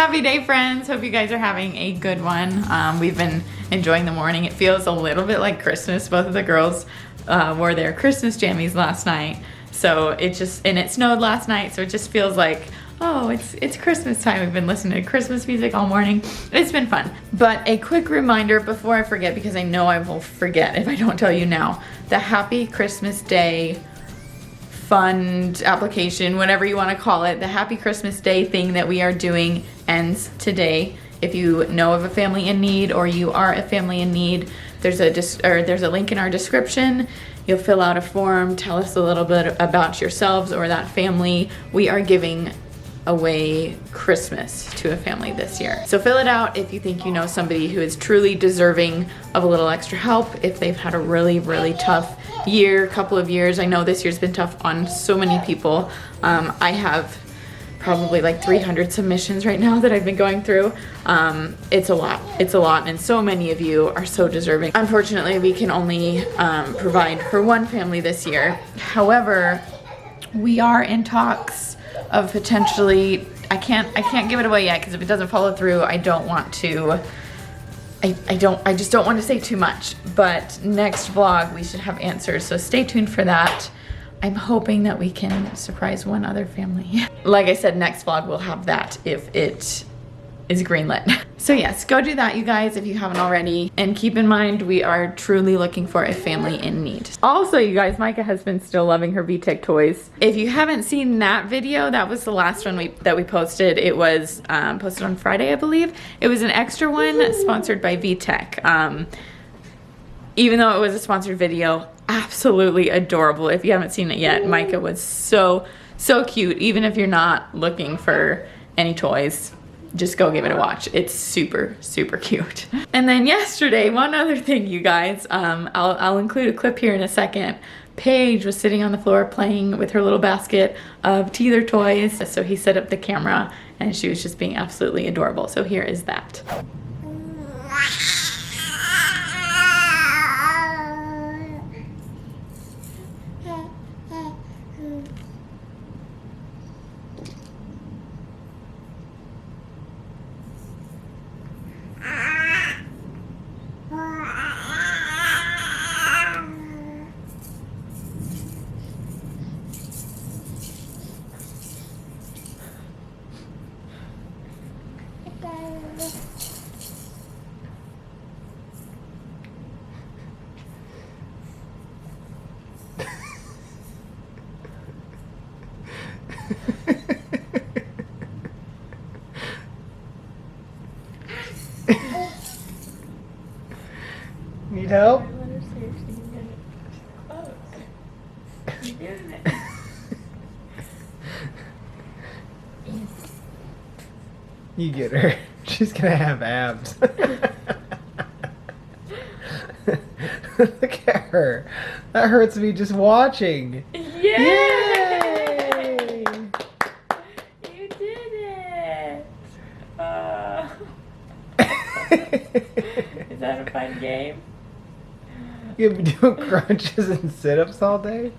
Happy day, friends. Hope you guys are having a good one. We've been enjoying the morning. It feels a little bit like Christmas. Both of the girls wore their Christmas jammies last night. So it snowed last night, so it just feels like, oh, it's Christmas time. We've been listening to Christmas music all morning. It's been fun. But a quick reminder before I forget, because I know I will forget if I don't tell you now, the Happy Christmas Day fund application, whatever you want to call it, the Happy Christmas Day thing that we are doing ends today. If you know of a family in need or you are a family in need, there's a link in our description. You'll fill out a form, tell us a little bit about yourselves or that family. We are giving away Christmas to a family this year. So fill it out if you think you know somebody who is truly deserving of a little extra help, if they've had a really, really tough couple of years. I know this year's been tough on so many people. I have probably like 300 submissions right now that I've been going through. It's a lot, and so many of you are so deserving. Unfortunately, we can only provide for one family this year. However, we are in talks of potentially, I can't give it away yet, because if it doesn't follow through, I don't want to, I just don't want to say too much. But next vlog we should have answers, so stay tuned for that. I'm hoping that we can surprise one other family. Like I said, next vlog we'll have that if it is greenlit. So yes, go do that, you guys, if you haven't already. And keep in mind, we are truly looking for a family in need. Also, you guys, Micah has been still loving her VTech toys. If you haven't seen that video, that was the last one that we posted. It was posted on Friday, I believe. It was an extra one sponsored by VTech. Even though it was a sponsored video, absolutely adorable. If you haven't seen it yet, Micah was so cute. Even if you're not looking for any toys, just go give it a watch. It's super cute. And then yesterday, one other thing, you guys, I'll include a clip here in a second. Paige was sitting on the floor playing with her little basket of teether toys. So he set up the camera and she was just being absolutely adorable. So here is that. Need help? You get her. She's gonna have abs. Look at her. That hurts me just watching. Yay! You did it! Is that a fun game? You'll be doing crunches and sit-ups all day?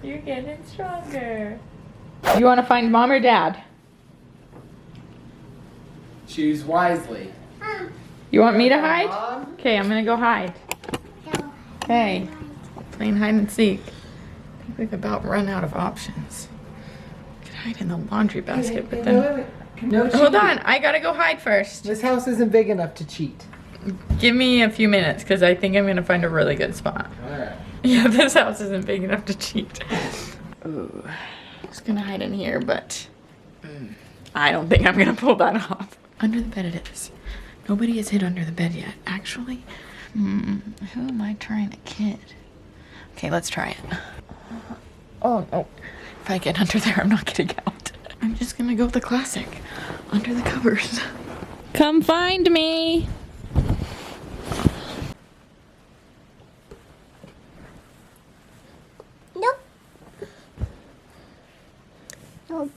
You're getting stronger. You want to find mom or dad? Choose wisely. You want me to hide? Okay, I'm gonna go hide. Okay, playing hide and seek. I think we've about run out of options. We could hide in the laundry basket, but then... No, hold on, I gotta go hide first. This house isn't big enough to cheat. Give me a few minutes, because I think I'm gonna find a really good spot. Alright. Yeah, this house isn't big enough to cheat. Ooh, just gonna hide in here, but I don't think I'm gonna pull that off. Under the bed it is. Nobody has hid under the bed yet. Actually, who am I trying to kid? Okay, let's try it. Oh, no. If I get under there, I'm not getting out. I'm just gonna go with the classic. Under the covers. Come find me! Nope. Nope.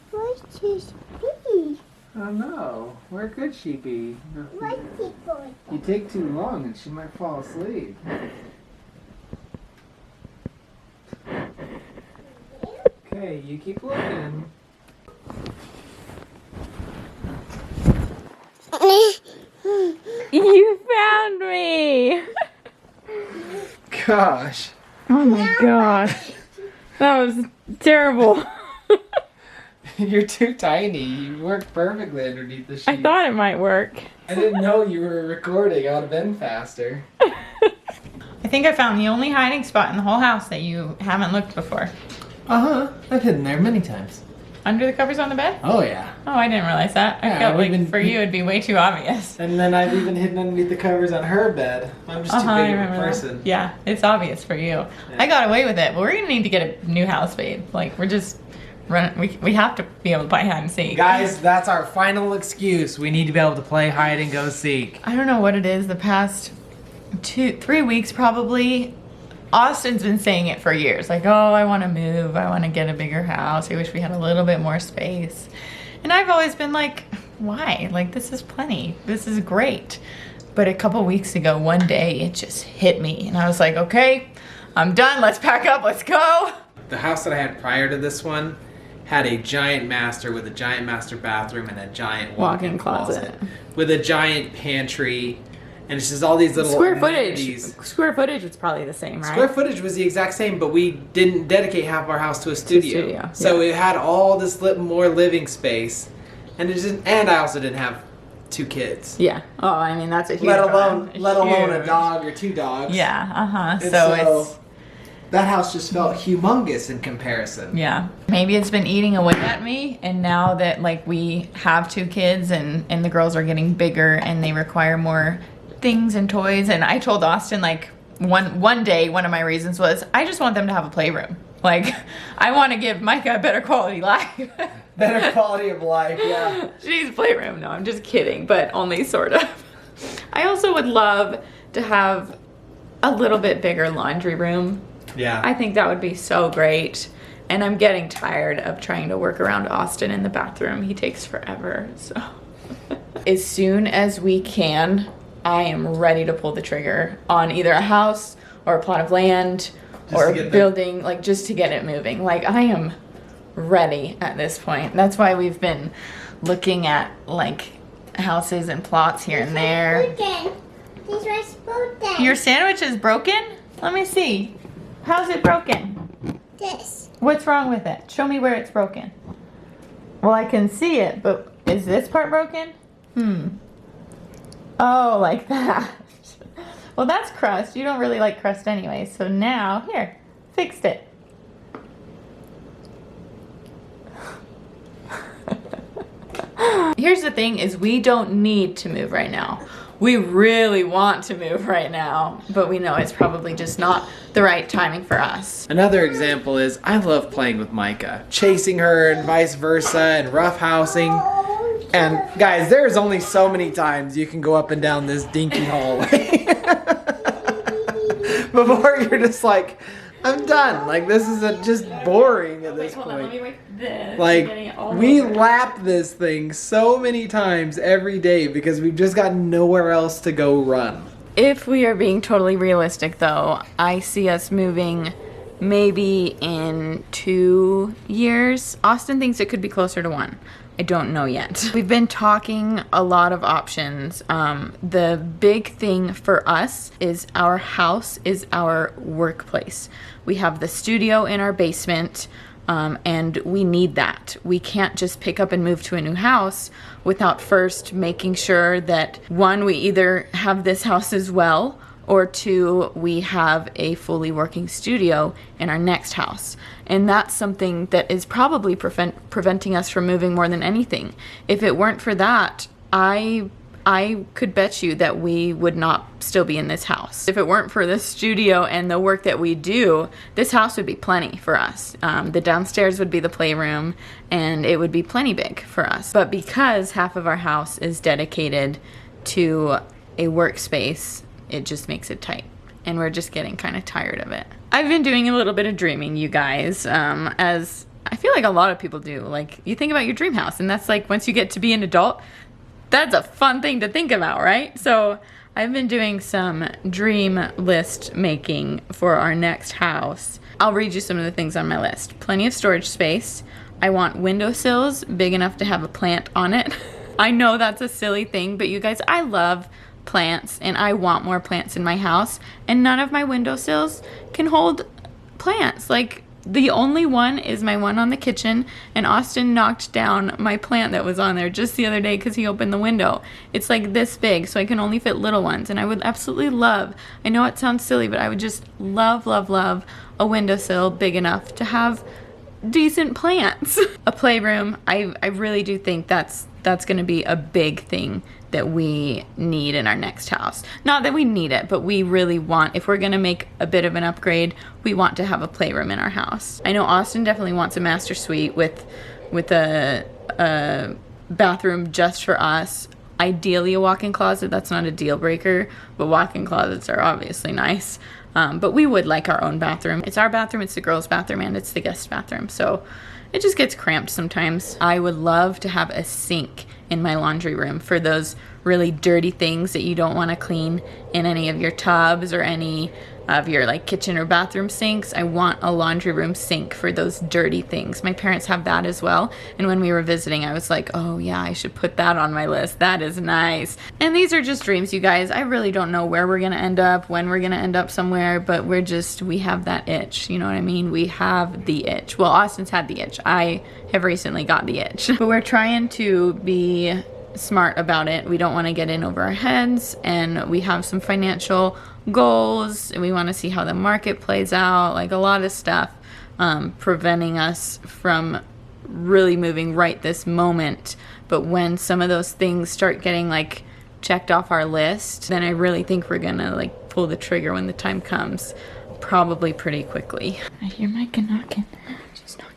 Where's this bee? Oh no, where could she be? Where's she going? You take too long and she might fall asleep. Okay, you keep looking. You found me! Gosh. Oh my gosh. That was terrible. You're too tiny. You work perfectly underneath the sheet. I thought it might work. I didn't know you were recording. I would have been faster. I think I found the only hiding spot in the whole house that you haven't looked before. Uh-huh. I've hidden there many times. Under the covers on the bed? Oh, yeah. Oh, I didn't realize that. I Yeah, felt we've like been- for you it'd be way too obvious. And then I've even hidden underneath the covers on her bed. I'm just too I big of a remember that. person. Yeah, it's obvious for you. I got away with it, but we're gonna need to get a new house, babe. Like we're just running. We have to be able to play hide and seek. Guys, that's our final excuse. We need to be able to play hide and go seek. I don't know what it is. The past 3 weeks probably. Austin's been saying it for years. Like, oh, I want to move. I want to get a bigger house. I wish we had a little bit more space. And I've always been like, why? Like, this is plenty. This is great. But a couple weeks ago, one day, it just hit me. And I was like, okay, I'm done. Let's pack up. Let's go. The house that I had prior to this one had a giant master with a giant master bathroom and a giant walk-in closet with a giant pantry. And it's just all these little Square amenities. footage was probably the same, right? Square footage was the exact same, but we didn't dedicate half of our house to a studio. So yeah. it had all this more living space, and and I also didn't have 2 kids. Yeah. Oh, I mean that's a huge. Let alone a Huge. dog or 2 dogs. Yeah. And So it's. that house just felt humongous in comparison. Yeah. Maybe it's been eating away at me, and now that like we have 2 kids and the girls are getting bigger and they require more things and toys, and I told Austin like one day one of my reasons was I just want them to have a playroom. Like I want to give Micah a better quality life. Better quality of life, yeah. She needs a playroom. No, I'm just kidding, but only sort of. I also would love to have a little bit bigger laundry room. Yeah. I think that would be so great. And I'm getting tired of trying to work around Austin in the bathroom. He takes forever, so. As soon as we can, I am ready to pull the trigger on either a house or a plot of land or a building, like just to get it moving. Like I am ready at this point. That's why we've been looking at like houses and plots here and there. Your sandwich is broken? Let me see. How's it broken? This. What's wrong with it? Show me where it's broken. Well, I can see it, but is this part broken? Oh, like that. Well, that's crust. You don't really like crust anyway. So now, here, fixed it. Here's the thing is we don't need to move right now. We really want to move right now, but we know it's probably just not the right timing for us. Another example is I love playing with Micah, chasing her and vice versa and roughhousing. And guys, there's only so many times you can go up and down this dinky hallway before you're just like, I'm done. Like this is just boring at this Hold on, let point. me wait this. Like I'm getting it all we over. lap this thing so many times every day because we've just got nowhere else to go run. If we are being totally realistic though, I see us moving maybe in 2 years. Austin thinks it could be closer to 1. I don't know yet. We've been talking a lot of options. The big thing for us is our house is our workplace. We have the studio in our basement, and we need that. We can't just pick up and move to a new house without first making sure that 1, we either have this house as well, or 2, we have a fully working studio in our next house. And that's something that is probably preventing us from moving more than anything. If it weren't for that, I could bet you that we would not still be in this house. If it weren't for this studio and the work that we do, this house would be plenty for us. The downstairs would be the playroom and it would be plenty big for us. But because half of our house is dedicated to a workspace, it just makes it tight. And we're just getting kind of tired of it. I've been doing a little bit of dreaming, you guys, as I feel like a lot of people do. Like, you think about your dream house, and that's like, once you get to be an adult, that's a fun thing to think about, right? So I've been doing some dream list making for our next house. I'll read you some of the things on my list. Plenty of storage space. I want windowsills big enough to have a plant on it. I know that's a silly thing, but you guys, I love plants, and I want more plants in my house, and none of my windowsills can hold plants. Like, the only one is my one on the kitchen, and Austin knocked down my plant that was on there just the other day because he opened the window. It's like this big, so I can only fit little ones, and I would absolutely love, I know it sounds silly, but I would just love, love, love a windowsill big enough to have decent plants. A playroom, I really do think that's going to be a big thing that we need in our next house. Not that we need it, but we really want, if we're gonna make a bit of an upgrade, we want to have a playroom in our house. I know Austin definitely wants a master suite with a bathroom just for us. Ideally a walk-in closet. That's not a deal breaker, but walk-in closets are obviously nice. But we would like our own bathroom. It's our bathroom, it's the girls' bathroom, and it's the guest bathroom. So it just gets cramped sometimes. I would love to have a sink in my laundry room for those really dirty things that you don't want to clean in any of your tubs or any of your like kitchen or bathroom sinks. I want a laundry room sink for those dirty things. My parents have that as well, and when we were visiting I was like, oh yeah, I should put that on my list. That is nice. And these are just dreams, you guys. I really don't know where we're gonna end up, when we're gonna end up somewhere, but we have that itch, you know what I mean? We have the itch. Well, Austin's had the itch. I have recently got the itch. But we're trying to be smart about it. We don't want to get in over our heads, and we have some financial goals, and we want to see how the market plays out, like a lot of stuff preventing us from really moving right this moment. But when some of those things start getting like checked off our list, then I really think we're gonna like pull the trigger when the time comes, probably pretty quickly. I hear Micah knocking. She's knocking.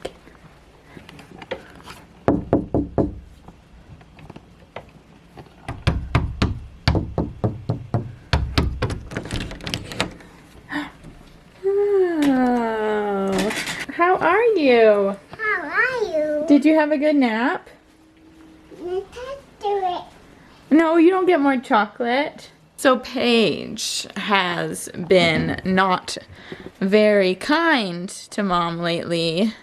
How are you? How are you? Did you have a good nap? Let's do it. No, you don't get more chocolate. So Paige has been not very kind to Mom lately.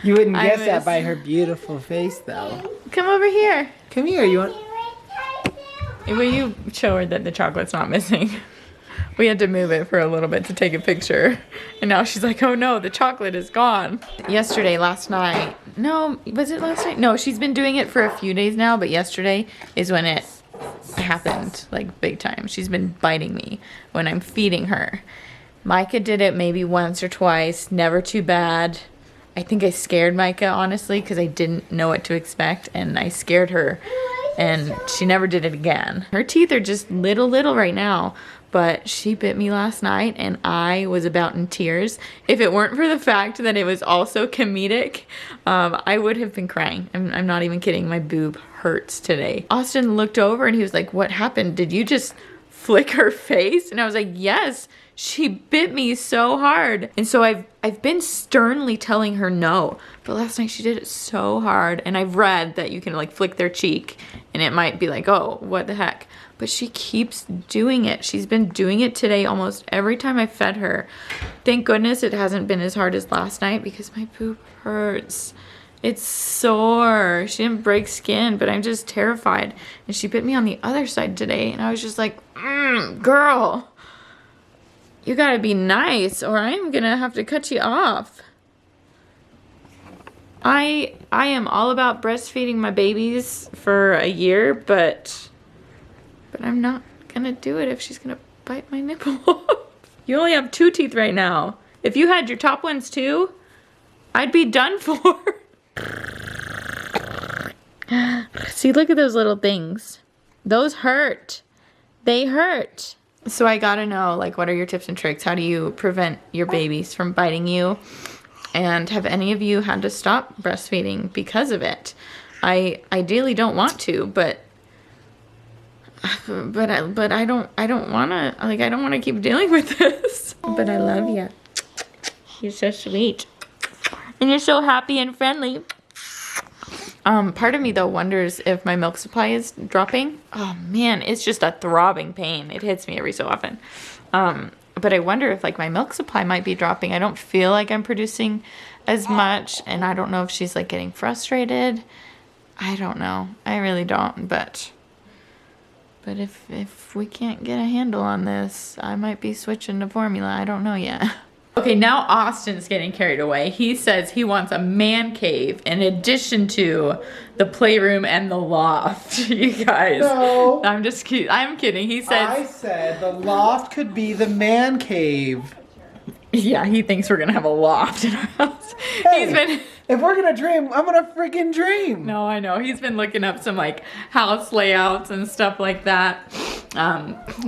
You wouldn't guess that by her beautiful face, though. Come over here. Come here, you want? Will you show her that the chocolate's not missing? We had to move it for a little bit to take a picture. And now she's like, oh no, the chocolate is gone. Last night. No, was it last night? No, she's been doing it for a few days now, but yesterday is when it happened, like big time. She's been biting me when I'm feeding her. Micah did it maybe once or twice, never too bad. I think I scared Micah, honestly, because I didn't know what to expect, and I scared her, and she never did it again. Her teeth are just little right now. But she bit me last night and I was about in tears. If it weren't for the fact that it was also comedic, I would have been crying. I'm not even kidding. My boob hurts today. Austin looked over and he was like, what happened? Did you just flick her face? And I was like, yes, she bit me so hard. And so I've been sternly telling her no. But last night she did it so hard. And I've read that you can like flick their cheek and it might be like, oh, what the heck? But she keeps doing it. She's been doing it today almost every time I fed her. Thank goodness it hasn't been as hard as last night because my boob hurts. It's sore. She didn't break skin, but I'm just terrified. And she bit me on the other side today, and I was just like, girl, you gotta be nice or I'm gonna have to cut you off. I am all about breastfeeding my babies for a year, but I'm not gonna do it if she's gonna bite my nipple off. You only have 2 teeth right now. If you had your top ones too, I'd be done for. See, look at those little things. Those hurt. They hurt. So I gotta know, like, what are your tips and tricks? How do you prevent your babies from biting you? And have any of you had to stop breastfeeding because of it? I ideally don't want to, but I don't want to keep dealing with this. But I love you. You're so sweet. And you're so happy and friendly. Part of me though wonders if my milk supply is dropping. Oh man, it's just a throbbing pain. It hits me every so often. But I wonder if like my milk supply might be dropping. I don't feel like I'm producing as much, and I don't know if she's like getting frustrated. I don't know. I really don't, but But if we can't get a handle on this, I might be switching to formula. I don't know yet. Okay, now Austin's getting carried away. He says he wants a man cave in addition to the playroom and the loft. You guys. No. I'm just kidding. I'm kidding. He says. I said the loft could be the man cave. Yeah, he thinks we're gonna have a loft in our house. Hey, if we're gonna dream, I'm gonna freaking dream. No, I know. He's been looking up some like house layouts and stuff like that.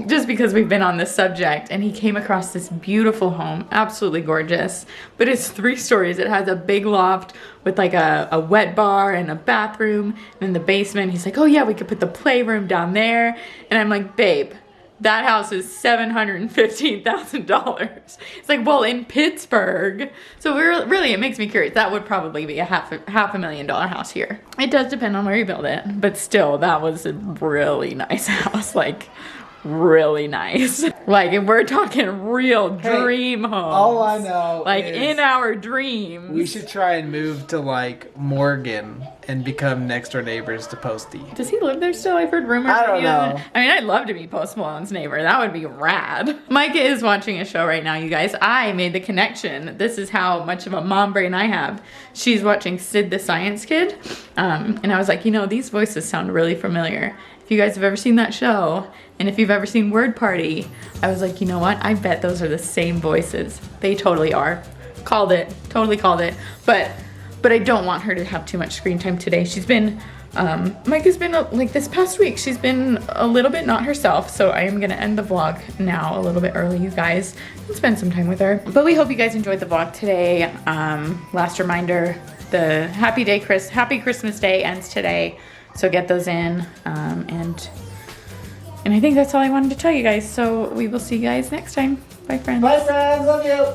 Just because we've been on this subject, and he came across this beautiful home, absolutely gorgeous. But it's 3 stories. It has a big loft with like a wet bar and a bathroom. And in the basement, he's like, oh yeah, we could put the playroom down there. And I'm like, babe, that house is $715,000. It's like, well, in Pittsburgh. So really, it makes me curious. That would probably be a half a million dollar house here. It does depend on where you build it, but still, that was a really nice house. Like, really nice. Like, if we're talking real dream homes. All I know like is in our dreams. we should try and move to like Morgan and become next door neighbors to Posty. Does he live there still? I've heard rumors. I don't know. I mean, I'd love to be Post Malone's neighbor. That would be rad. Micah is watching a show right now, you guys. I made the connection. This is how much of a mom brain I have. She's watching Sid the Science Kid. And I was like, you know, these voices sound really familiar. If you guys have ever seen that show, and if you've ever seen Word Party, I was like, you know what? I bet those are the same voices. They totally are. Called it. Totally called it. But I don't want her to have too much screen time today. She's been, Micah's been, like this past week, she's been a little bit not herself. So I am gonna end the vlog now a little bit early, you guys, and spend some time with her. But we hope you guys enjoyed the vlog today. Last reminder, the Happy Christmas Day ends today. So get those in, and I think that's all I wanted to tell you guys. So we will see you guys next time. Bye, friends. Bye, friends. Love you.